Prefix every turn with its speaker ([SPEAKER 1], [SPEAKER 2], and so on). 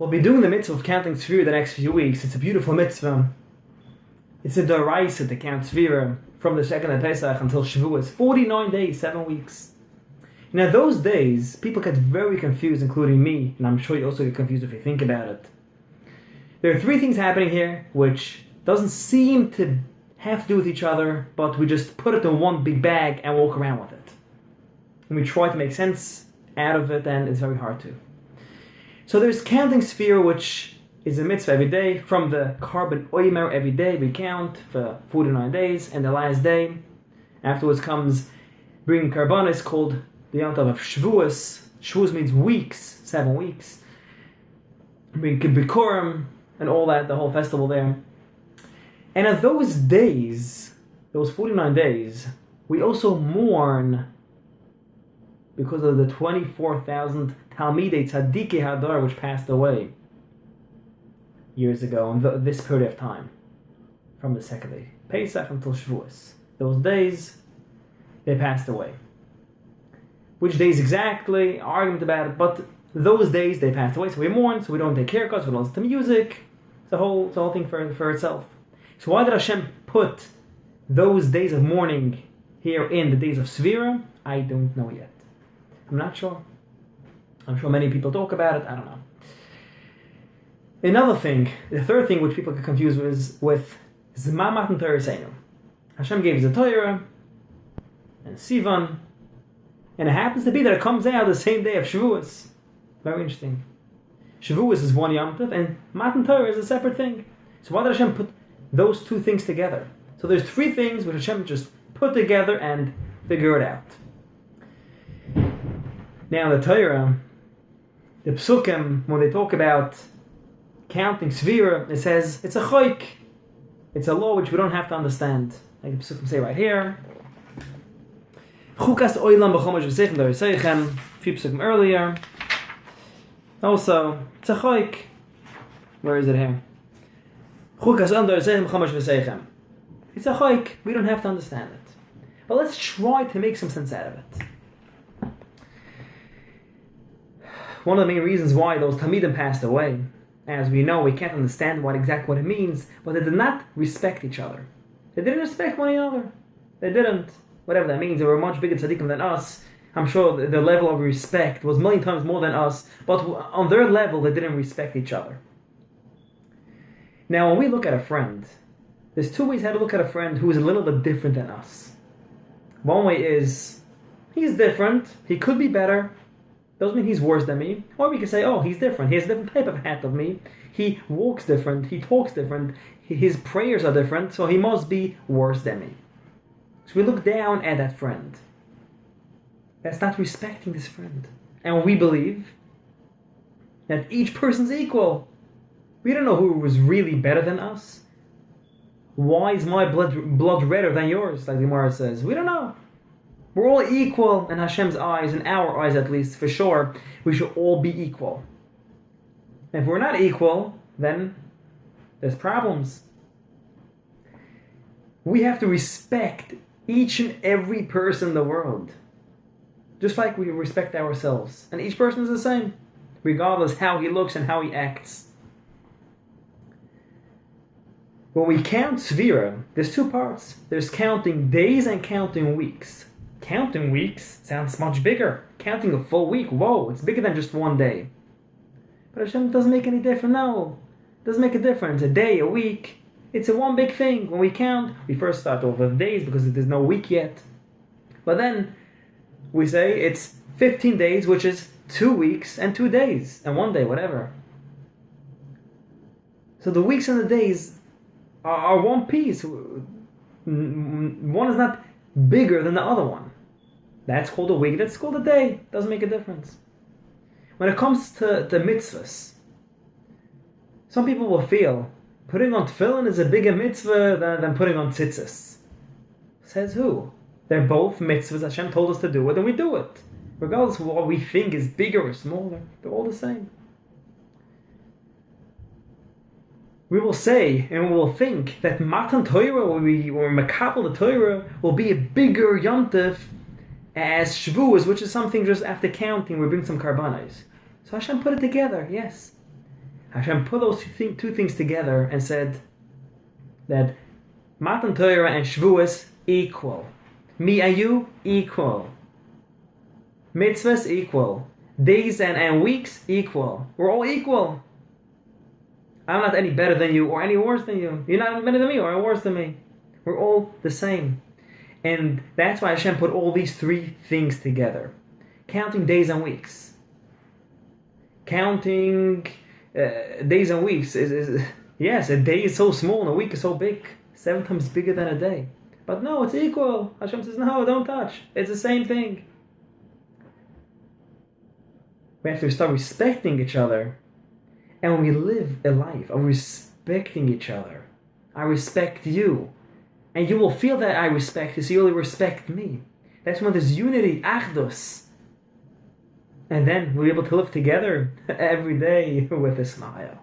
[SPEAKER 1] We'll be doing the mitzvah of counting Sfirat the next few weeks. It's a beautiful mitzvah. It's a deraisa to count Sfirat from the second of Pesach until Shavuos. 49 days, 7 weeks. Now those days, people get very confused, including me, and I'm sure you also get confused if you think about it. There are 3 things happening here which doesn't seem to have to do with each other, but we just put it in one big bag and walk around with it. And we try to make sense out of it, and it's very hard to. So there's counting Sfirat, which is a mitzvah every day. From the carbon Oimer, every day we count for 49 days, and the last day afterwards comes bringing karbanis called the Yom Tov of Shavuos. Shavuos means weeks, 7 weeks. Bring Bikurim and all that, the whole festival there. And at those days, those 49 days, we also mourn because of the 24,000 Talmidei Tzadikei Hadar which passed away years ago in this period of time, from the second day Pesach until Shavuos. Those days, they passed away. Which days exactly? Argument about it, but those days they passed away, so we mourn, so we don't take haircuts, we don't listen to music. It's a whole thing for itself. So why did Hashem put those days of mourning here in the days of Sfirat? I don't know yet. I'm not sure. I'm sure many people talk about it. I don't know. Another thing, the third thing which people get confused with Zman Matan Torah Seinu. Hashem gave us the Torah and Sivan, and it happens to be that it comes out the same day of Shavuos. Very interesting. Shavuos is one Yom Tov, and Matan Torah is a separate thing. So why did Hashem put those 2 things together? So there's 3 things which Hashem just put together and figure it out. Now the Torah, the Psukim, when they talk about counting Sfirat, it says it's a choik. It's a law which we don't have to understand. Like the Psukim say right here. Chukas oilam b'chomash v'seichem d'oriseichen. A few Psukim earlier. Also, it's a choik. Where is it here? Chukas oilam d'oriseichen b'chomash v'seichem. It's a choik. We don't have to understand it. But let's try to make some sense out of it. One of the main reasons why those Talmidim passed away, as we know, we can't understand exactly what it means, but they did not respect each other. They didn't respect one another. They didn't. Whatever that means, they were much bigger tzaddikim than us. I'm sure the level of respect was 1,000,000 times more than us, but on their level, they didn't respect each other. Now, when we look at a friend, there's 2 ways how to look at a friend who is a little bit different than us. One way is, he's different, he could be better, doesn't mean he's worse than me. Or we can say, oh, he's different. He has a different type of hat of me. He walks different. He talks different. His prayers are different, so he must be worse than me. So we look down at that friend. That's not respecting this friend. And we believe that each person's equal. We don't know who was really better than us. Why is my blood redder than yours, like the Gemara says? We don't know. We're all equal in Hashem's eyes, in our eyes at least, for sure. We should all be equal. And if we're not equal, then there's problems. We have to respect each and every person in the world, just like we respect ourselves. And each person is the same, regardless how he looks and how he acts. When we count Sfirat, there's 2 parts. There's counting days and counting weeks. Counting weeks sounds much bigger. Counting a full week, whoa, it's bigger than just 1 day. But Hashem doesn't make any difference. No, it doesn't make a difference. A day, a week, it's a one big thing. When we count, we first start off with days because there's no week yet. But then we say it's 15 days, which is 2 weeks and 2 days and 1 day, whatever. So the weeks and the days are one piece. One is not bigger than the other one. That's called a week, that's called a day. Doesn't make a difference. When it comes to the mitzvahs, some people will feel putting on tefillin is a bigger mitzvah than putting on tzitzis. Says who? They're both mitzvahs. Hashem told us to do it, and we do it. Regardless of what we think is bigger or smaller, they're all the same. We will say and we will think that Matan Torah, or Makabel the Torah, will be a bigger Yom Tov as which is something just after counting, we bring some karbanos. So Hashem put it together, yes. Hashem put those two things together and said that Matan Torah and Shavuos equal. Me and you equal. Mitzvahs equal. Days and weeks equal. We're all equal. I'm not any better than you or any worse than you. You're not any better than me or worse than me. We're all the same. And that's why Hashem put all these three things together. Counting days and weeks. Counting days and weeks is yes, a day is so small and a week is so big. 7 times bigger than a day. But no, it's equal. Hashem says, no, don't touch. It's the same thing. We have to start respecting each other. And when we live a life of respecting each other, I respect you. And you will feel that I respect you, so you will respect me. That's when there's unity, achdus. And then we'll be able to live together every day with a smile.